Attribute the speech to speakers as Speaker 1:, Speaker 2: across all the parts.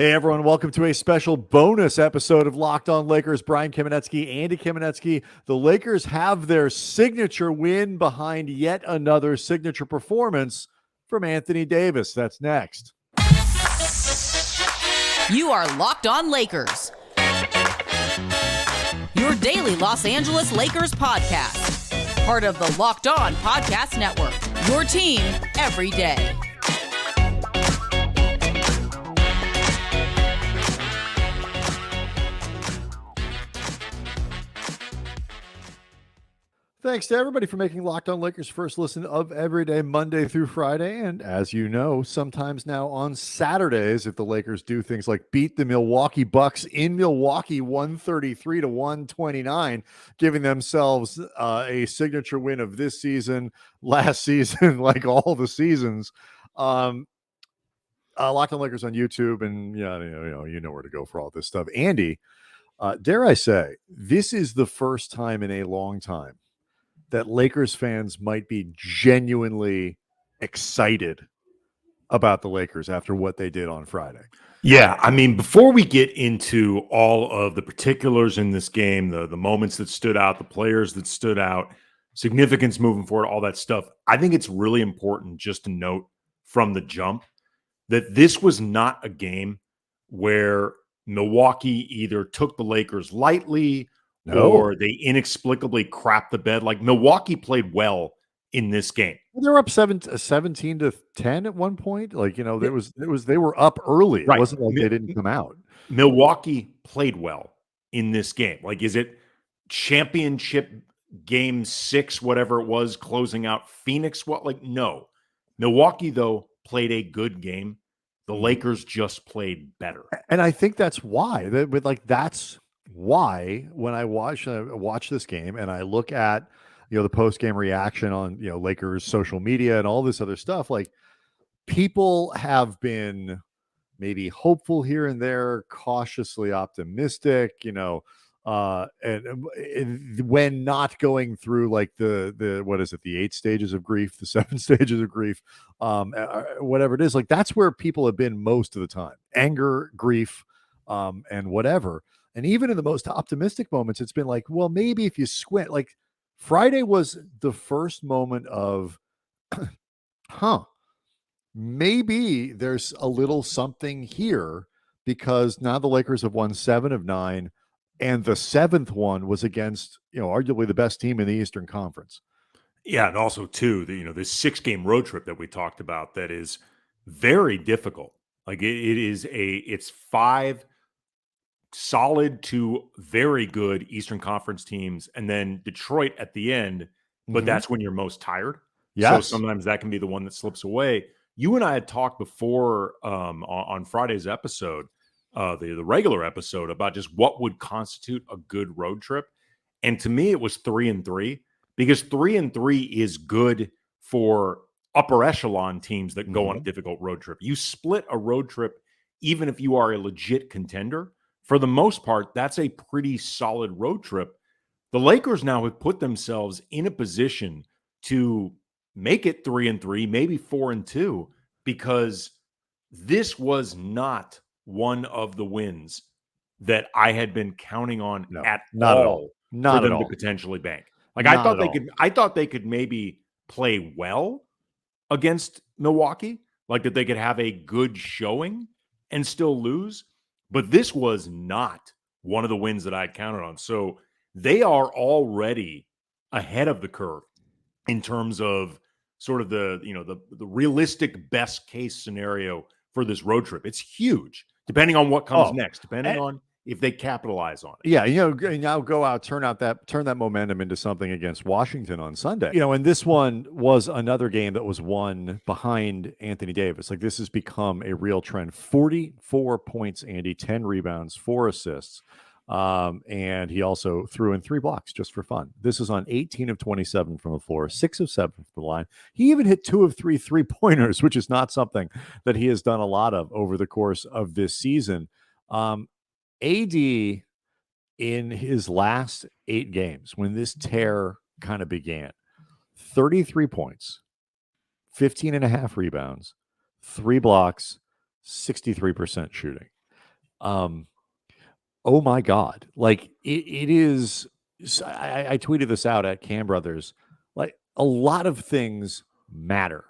Speaker 1: Hey everyone, welcome to a special bonus episode of Locked On Lakers. Brian Kamenetsky, Andy Kamenetsky. The Lakers have their signature win behind yet another signature performance from Anthony Davis. That's next.
Speaker 2: You are Locked On Lakers, your daily Los Angeles Lakers podcast. Part of the Locked On Podcast Network, your team every day.
Speaker 1: Thanks to everybody for making Locked On Lakers first listen of every day, Monday through Friday. And as you know, sometimes now on Saturdays, if the Lakers do things like beat the Milwaukee Bucks in Milwaukee 133-129, giving themselves a signature win of this season, last season, like all the seasons. Locked On Lakers on YouTube, and you know where to go for all this stuff. Andy, dare I say, this is the first time in a long time that Lakers fans might be genuinely excited about the Lakers after what they did on Friday.
Speaker 3: Yeah, I mean, before we get into all of the particulars in this game, the moments that stood out, the players that stood out, significance moving forward, all that stuff, I think it's really important just to note from the jump that this was not a game where Milwaukee either took the Lakers lightly or they inexplicably crapped the bed. Like, Milwaukee played well in this game.
Speaker 1: They were up 17-10 at one point. Like, you know, they were up early.
Speaker 3: Right.
Speaker 1: It wasn't like they didn't come out.
Speaker 3: Milwaukee played well in this game. Like, is it championship game 6, whatever it was, closing out Phoenix? What? Like, no. Milwaukee, though, played a good game. The Lakers just played better.
Speaker 1: And I think that's why. That's why when I watch this game and I look at the post-game reaction on Lakers social media and all this other stuff, like, people have been maybe hopeful here and there, cautiously optimistic, and when not going through like the what is it, the 8 stages of grief, the 7 stages of grief, whatever it is, like, that's where people have been most of the time: anger, grief, and whatever. And even in the most optimistic moments, it's been like, well, maybe if you squint, like, Friday was the first moment of, maybe there's a little something here, because now the Lakers have won 7 of 9, and the 7th one was against, arguably the best team in the Eastern Conference.
Speaker 3: Yeah, and also too, this 6-game road trip that we talked about that is very difficult. Like, it's 5 solid to very good Eastern Conference teams, and then Detroit at the end, but that's when you're most tired.
Speaker 1: Yes.
Speaker 3: So sometimes that can be the one that slips away. You and I had talked before on Friday's episode, the regular episode, about just what would constitute a good road trip. And to me, it was 3-3, because 3-3 is good for upper echelon teams that go on a difficult road trip. You split a road trip, even if you are a legit contender, for the most part, that's a pretty solid road trip. The Lakers now have put themselves in a position to make it 3-3, maybe 4-2, because this was not one of the wins that I had been counting on at all for them to potentially bank. Like, I thought they could maybe play well against Milwaukee, like that they could have a good showing and still lose. But this was not one of the wins that I counted on. So they are already ahead of the curve in terms of sort of the realistic best case scenario for this road trip. It's huge, depending on what comes next, depending on if they capitalize on it.
Speaker 1: Yeah, now go out, turn that momentum into something against Washington on Sunday. And this one was another game that was won behind Anthony Davis. Like, this has become a real trend. 44 points, Andy, 10 rebounds, 4 assists. And he also threw in 3 blocks just for fun. This is on 18 of 27 from the floor, 6 of 7 from the line. He even hit 2 of 3 3-pointers, which is not something that he has done a lot of over the course of this season. AD, in his last 8 games, when this tear kind of began, 33 points, 15 and a half rebounds, 3 blocks, 63% shooting. Um, oh my God. Like it is, I tweeted this out at Cam Brothers. Like a lot of things matter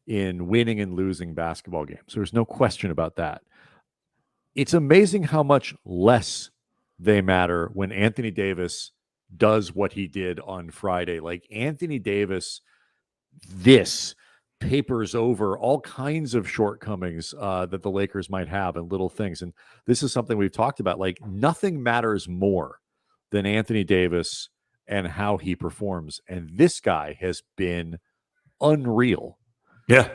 Speaker 1: in winning and losing basketball games. There's no question about that. It's amazing how much less they matter when Anthony Davis does what he did on Friday. Like Anthony Davis, this papers over all kinds of shortcomings that the Lakers might have and little things. And this is something we've talked about. Like nothing matters more than Anthony Davis and how he performs. And this guy has been unreal.
Speaker 3: Yeah,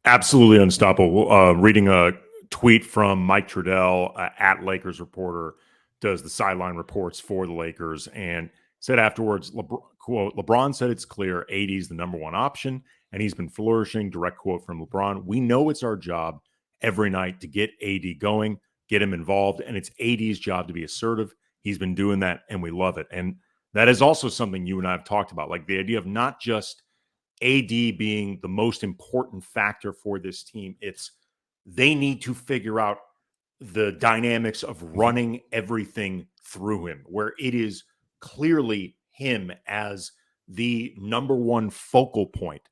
Speaker 3: absolutely unstoppable. Reading a tweet from Mike Trudell at Lakers Reporter, does the sideline reports for the Lakers, and said afterwards, quote, LeBron said it's clear AD is the number one option, and he's been flourishing. Direct quote from LeBron. We know it's our job every night to get AD going, get him involved, and it's AD's job to be assertive. He's been doing that, and we love it. And that is also something you and I have talked about, like the idea of not just AD being the most important factor for this team. It's they need to figure out the dynamics of running everything through him, where it is clearly him as the number one focal point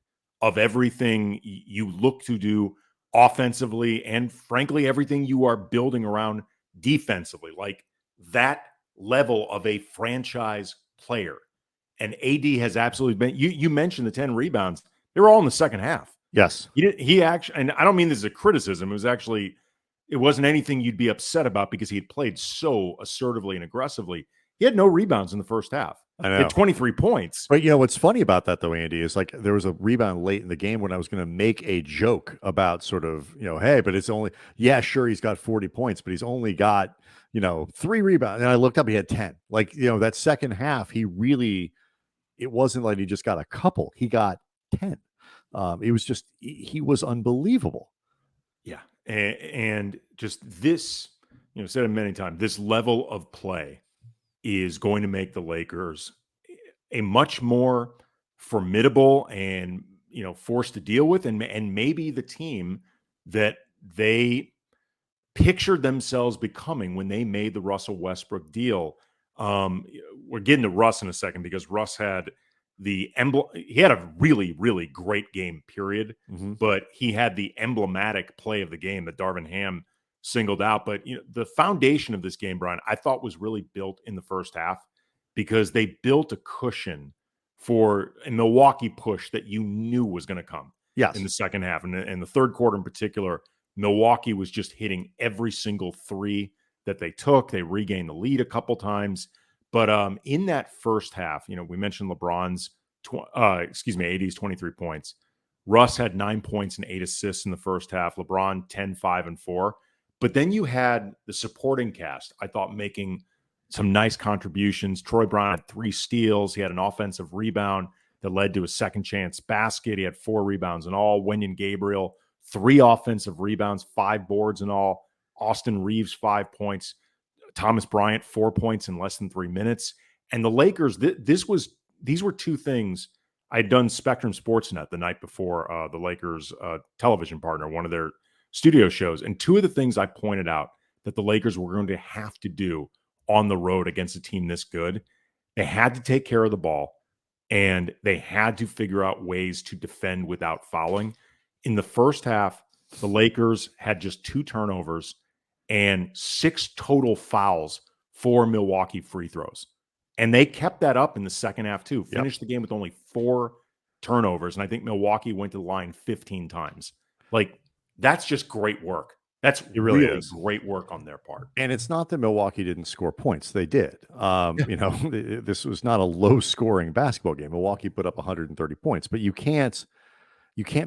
Speaker 3: of everything you look to do offensively and frankly, everything you are building around defensively, like that level of a franchise player. And AD has absolutely been, you mentioned the 10 rebounds. They were all in the second half.
Speaker 1: Yes.
Speaker 3: He actually, and I don't mean this as a criticism. It wasn't anything you'd be upset about because he had played so assertively and aggressively. He had no rebounds in the first half.
Speaker 1: I know.
Speaker 3: He had 23 points.
Speaker 1: But what's funny about that though, Andy, is like there was a rebound late in the game when I was going to make a joke about sort of, hey, but it's only, yeah, sure, he's got 40 points, but he's only got, 3 rebounds. And I looked up, he had 10. Like, that second half, it wasn't like he just got a couple. He got 10. It was just, he was unbelievable.
Speaker 3: Yeah. And just this, said it many times, this level of play is going to make the Lakers a much more formidable and, force to deal with, and maybe the team that they pictured themselves becoming when they made the Russell Westbrook deal. We're getting to Russ in a second because Russ had he had a really, really great game, period.
Speaker 1: Mm-hmm.
Speaker 3: But he had the emblematic play of the game that Darvin Ham singled out. But the foundation of this game, Brian, I thought was really built in the first half because they built a cushion for a Milwaukee push that you knew was going to come in the second half. And in the third quarter in particular, Milwaukee was just hitting every single three that they took. They regained the lead a couple times. But in that first half, we mentioned LeBron's, AD's 23 points. Russ had 9 points and 8 assists in the first half. LeBron 10, 5, and 4. But then you had the supporting cast, I thought, making some nice contributions. Troy Brown had 3 steals. He had an offensive rebound that led to a second chance basket. He had 4 rebounds in all. Wenyen Gabriel, 3 offensive rebounds, 5 boards in all. Austin Reeves, 5 points. Thomas Bryant, 4 points in less than 3 minutes. And the Lakers, these were 2 things. I had done Spectrum Sportsnet the night before the Lakers television partner, one of their studio shows. And 2 of the things I pointed out that the Lakers were going to have to do on the road against a team this good, they had to take care of the ball and they had to figure out ways to defend without fouling. In the first half, the Lakers had just 2 turnovers and 6 total fouls for Milwaukee free throws. And they kept that up in the second half too. Finished the game with only 4 turnovers. And I think Milwaukee went to the line 15 times. Like, that's just great work. That's really great work on their part.
Speaker 1: And it's not that Milwaukee didn't score points. They did. This was not a low-scoring basketball game. Milwaukee put up 130 points, but you can't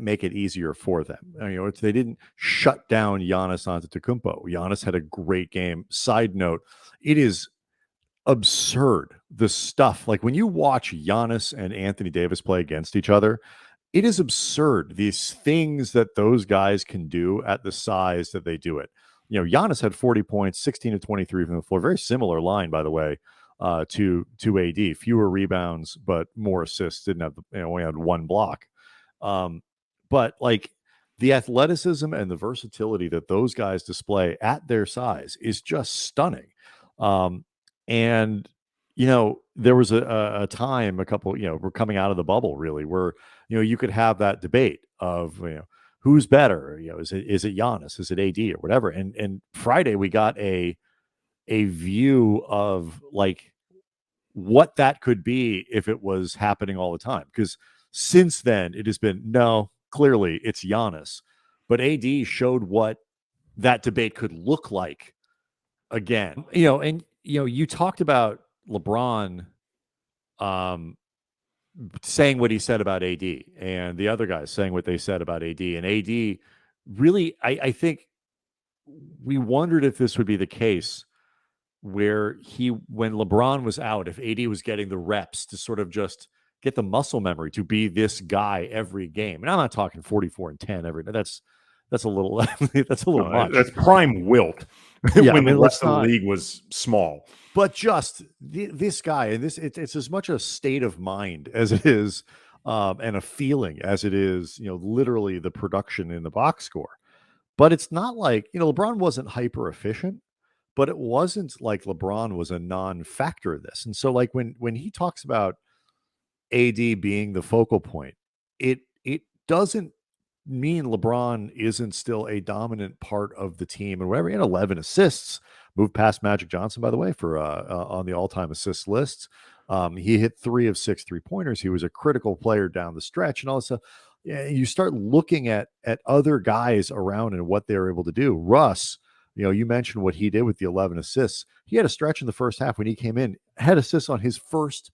Speaker 1: make it easier for them. They didn't shut down Giannis Antetokounmpo. Giannis had a great game. Side note, it is absurd, the stuff. Like when you watch Giannis and Anthony Davis play against each other, it is absurd, these things that those guys can do at the size that they do it. Giannis had 40 points, 16 to 23 from the floor. Very similar line, by the way, to AD. Fewer rebounds, but more assists. Didn't have only had 1 block. But like the athleticism and the versatility that those guys display at their size is just stunning. Um, and there was a time, a couple, we're coming out of the bubble really, where you could have that debate of who's better. Is it Giannis? Is it AD or whatever? And Friday we got a view of like what that could be if it was happening all the time. Because since then, it has been no, clearly it's Giannis, but AD showed what that debate could look like again. And you talked about LeBron saying what he said about AD, and the other guys saying what they said about AD, and AD really, I think we wondered if this would be the case where when LeBron was out, if AD was getting the reps to sort of just get the muscle memory to be this guy every game. And I'm not talking 44 and 10 every day. That's a little that's a little much.
Speaker 3: That's prime wilt when the rest of the league was small.
Speaker 1: But just this guy, and it's as much a state of mind as it is and a feeling as it is, literally the production in the box score. But it's not like, LeBron wasn't hyper efficient, but it wasn't like LeBron was a non-factor in this. And so like when he talks about AD being the focal point, it doesn't mean LeBron isn't still a dominant part of the team. And whatever, he had 11 assists, moved past Magic Johnson, by the way, for on the all-time assist lists. He hit 3 of 6 3-pointers. He was a critical player down the stretch and all this stuff. Yeah, you start looking at other guys around and what they're able to do. Russ, you mentioned what he did with the 11 assists. He had a stretch in the first half when he came in, had assists on his first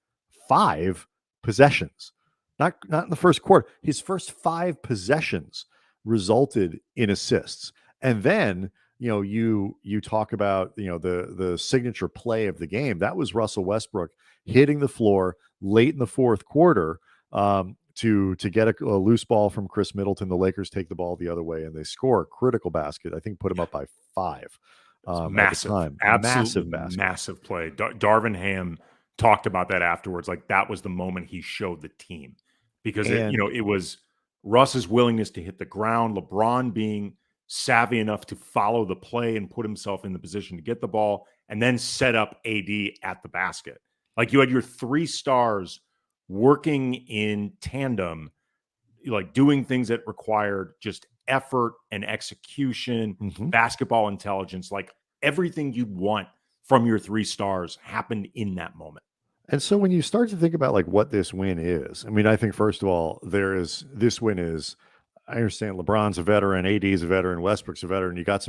Speaker 1: 5 possessions. Not in the first quarter. His first 5 possessions resulted in assists. And then, you talk about, the signature play of the game. That was Russell Westbrook hitting the floor late in the fourth quarter to get a loose ball from Chris Middleton. The Lakers take the ball the other way and they score a critical basket. I think put him up by 5.
Speaker 3: Massive,
Speaker 1: at the time.
Speaker 3: Massive play. Darvin Ham talked about that afterwards. Like that was the moment he showed the team because it was Russ's willingness to hit the ground, LeBron being savvy enough to follow the play and put himself in the position to get the ball and then set up AD at the basket. Like you had your 3 stars working in tandem, like doing things that required just effort and execution, basketball intelligence, like everything you'd want from your 3 stars happened in that moment.
Speaker 1: And so when you start to think about like what this win is, I mean, I think first of all, this win is, I understand LeBron's a veteran, AD's a veteran, Westbrook's a veteran. You got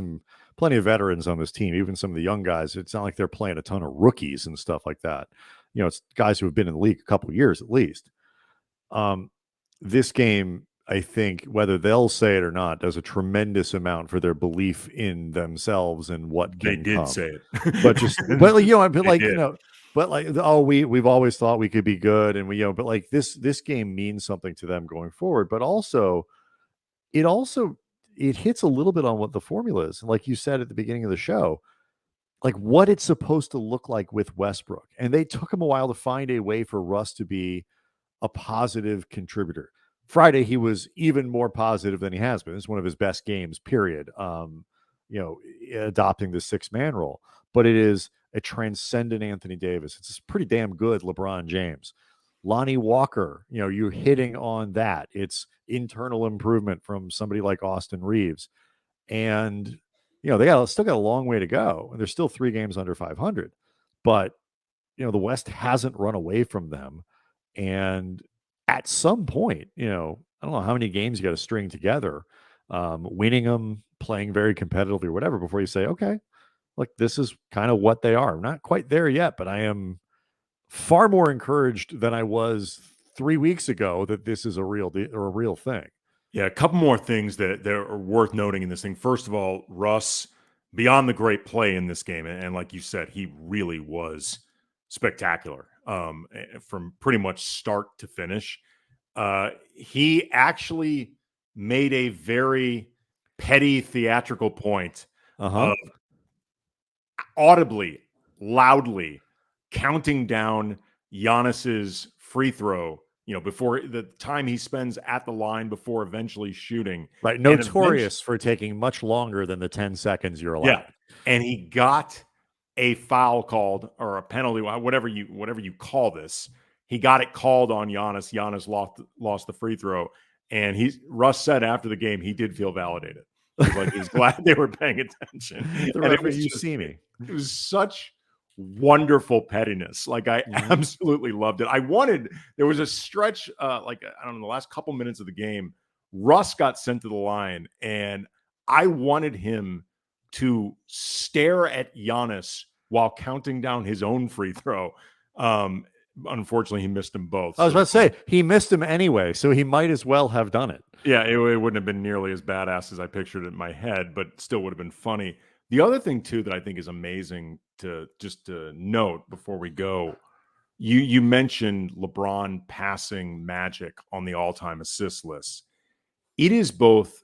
Speaker 1: plenty of veterans on this team, even some of the young guys. It's not like they're playing a ton of rookies and stuff like that. It's guys who have been in the league a couple of years at least. This game, I think, whether they'll say it or not, does a tremendous amount for their belief in themselves and what can come.
Speaker 3: They did say it,
Speaker 1: we've always thought we could be good, and but like this game means something to them going forward. But also, it hits a little bit on what the formula is, like you said at the beginning of the show, like what it's supposed to look like with Westbrook. And they took him a while to find a way for Russ to be a positive contributor. Friday, he was even more positive than he has been. It's one of his best games, period. Adopting the 6-man role. But it is a transcendent Anthony Davis. It's pretty damn good LeBron James. Lonnie Walker, you're hitting on that. It's internal improvement from somebody like Austin Reeves. And they still got a long way to go, and they're still 3 games under 500. But the West hasn't run away from them, and at some point, I don't know how many games you got to string together, winning them, playing very competitively or whatever, before you say, okay, like this is kind of what they are. I'm not quite there yet, but I am far more encouraged than I was 3 weeks ago that this is a real thing.
Speaker 3: Yeah, a couple more things that are worth noting in this thing. First of all, Russ, beyond the great play in this game, and like you said, he really was spectacular from pretty much start to finish. He actually made a very petty theatrical point of audibly, loudly counting down Giannis's free throw, before the time he spends at the line before eventually shooting.
Speaker 1: Right.
Speaker 3: And
Speaker 1: Notorious for taking much longer than the 10 seconds you're allowed.
Speaker 3: Yeah. And he got a foul called, or a penalty, whatever you call this. He got it called on Giannis. Giannis lost the free throw. And Russ said after the game he did feel validated. He was glad they were paying attention.
Speaker 1: The
Speaker 3: and
Speaker 1: referee, you see me.
Speaker 3: It was such wonderful pettiness. I absolutely loved it. There was a stretch, I don't know, the last couple minutes of the game, Russ got sent to the line, and I wanted him to stare at Giannis while counting down his own free throw. Unfortunately, he missed them both.
Speaker 1: I was about to say, he missed him anyway, so he might as well have done it.
Speaker 3: Yeah, it wouldn't have been nearly as badass as I pictured it in my head, but still would have been funny. The other thing, too, that I think is amazing to note before we go, you mentioned LeBron passing Magic on the all-time assist list. It is both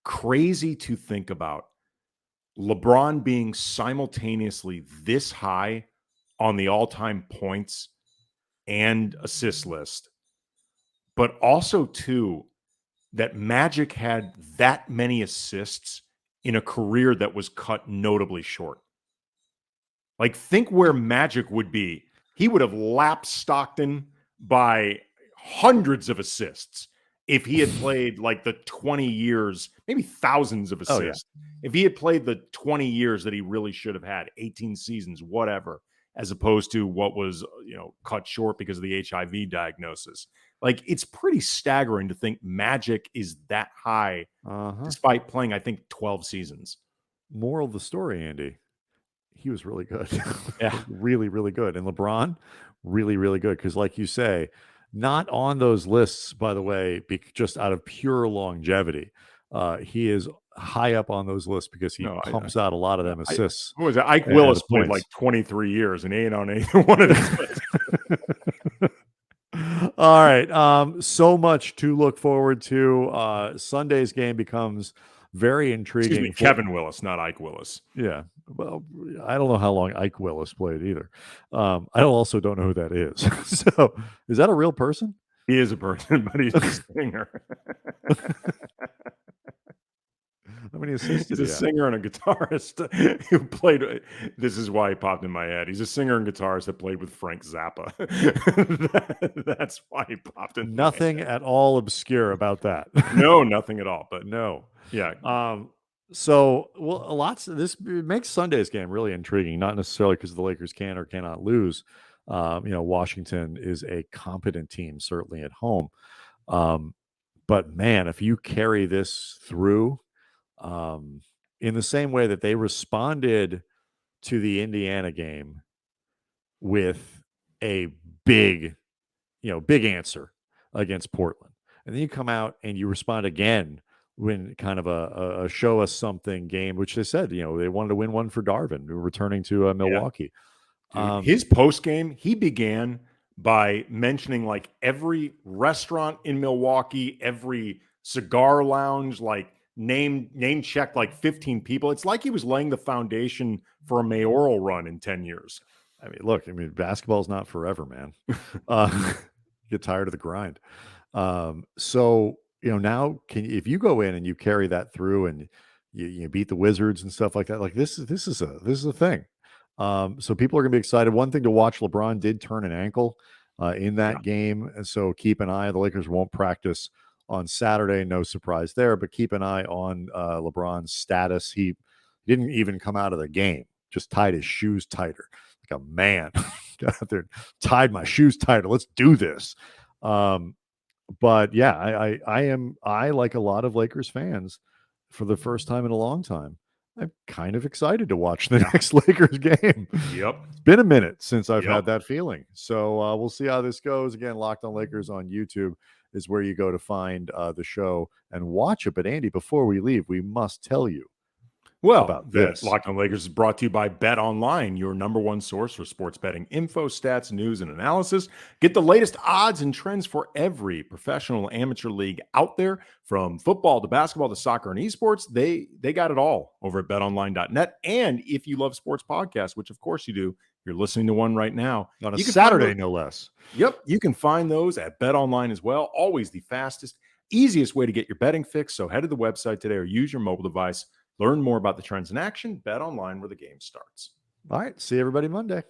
Speaker 3: crazy to think about LeBron being simultaneously this high on the all-time points and assist list, but also, too, that Magic had that many assists in a career that was cut notably short. Think where Magic would be. He would have lapped Stockton by hundreds of assists if he had played the 20 years, maybe thousands of assists. Oh, yeah. If he had played the 20 years that he really should have had, 18 seasons, whatever, as opposed to what was, cut short because of the HIV diagnosis. It's pretty staggering to think Magic is that high despite playing, I think, 12 seasons.
Speaker 1: Moral of the story, Andy, he was really good.
Speaker 3: Yeah.
Speaker 1: Really, really good. And LeBron, really, really good. Because like you say, not on those lists, by the way, just out of pure longevity. He is high up on those lists because he pumps out a lot of them assists.
Speaker 3: What was it? Ike Willis played 23 years and ain't on either one of these lists.
Speaker 1: All right. So much to look forward to. Sunday's game becomes very intriguing.
Speaker 3: Excuse me, Kevin Willis, not Ike Willis.
Speaker 1: Yeah. Well, I don't know how long Ike Willis played either. I also don't know who that is. So is that a real person?
Speaker 3: He is a person, but he's a singer.
Speaker 1: How many assists?
Speaker 3: He's a singer and a guitarist who played. This is why he popped in my head. He's a singer and guitarist that played with Frank Zappa. That's why he popped in.
Speaker 1: Nothing at all obscure about that.
Speaker 3: No, nothing at all. But
Speaker 1: no.
Speaker 3: Yeah.
Speaker 1: So, this makes Sunday's game really intriguing, not necessarily because the Lakers can or cannot lose. Washington is a competent team, certainly at home. But man, if you carry this through, in the same way that they responded to the Indiana game with a big answer against Portland, and then you come out and you respond again when kind of a show us something game, which they said, they wanted to win one for Darvin, returning to Milwaukee.
Speaker 3: Yeah. His post game, he began by mentioning every restaurant in Milwaukee, every cigar lounge, name checked 15 people. It's like he was laying the foundation for a mayoral run in 10 years.
Speaker 1: I mean, look, basketball's not forever, man. Get tired of the grind. So, now if you go in and you carry that through and you beat the Wizards and stuff like that, this is a thing. So people are going to be excited. One thing to watch, LeBron did turn an ankle in that game. And so keep an eye. The Lakers won't practice on Saturday. No surprise there, but keep an eye on LeBron's status. He didn't even come out of the game, just tied his shoes tighter. Like a man. Got out there, tied my shoes tighter. Let's do this. But yeah, I like a lot of Lakers fans, for the first time in a long time, I'm kind of excited to watch the next Lakers game.
Speaker 3: Yep.
Speaker 1: It's been a minute since I've had that feeling. So we'll see how this goes. Again, Locked on Lakers on YouTube is where you go to find the show and watch it. But Andy, before we leave, we must tell you.
Speaker 3: Well,
Speaker 1: about
Speaker 3: that
Speaker 1: this.
Speaker 3: Locked On Lakers is brought to you by Bet Online, your number one source for sports betting info, stats, news, and analysis. Get the latest odds and trends for every professional amateur league out there, from football to basketball to soccer and esports. They got it all over at betonline.net. And if you love sports podcasts, which of course you do, you're listening to one right now.
Speaker 1: On a
Speaker 3: You can
Speaker 1: Saturday, no less.
Speaker 3: Yep, you can find those at Bet Online as well. Always the fastest, easiest way to get your betting fix. So head to the website today or use your mobile device. Learn more about the trends in action. Bet Online, where the game starts.
Speaker 1: All right. See everybody Monday.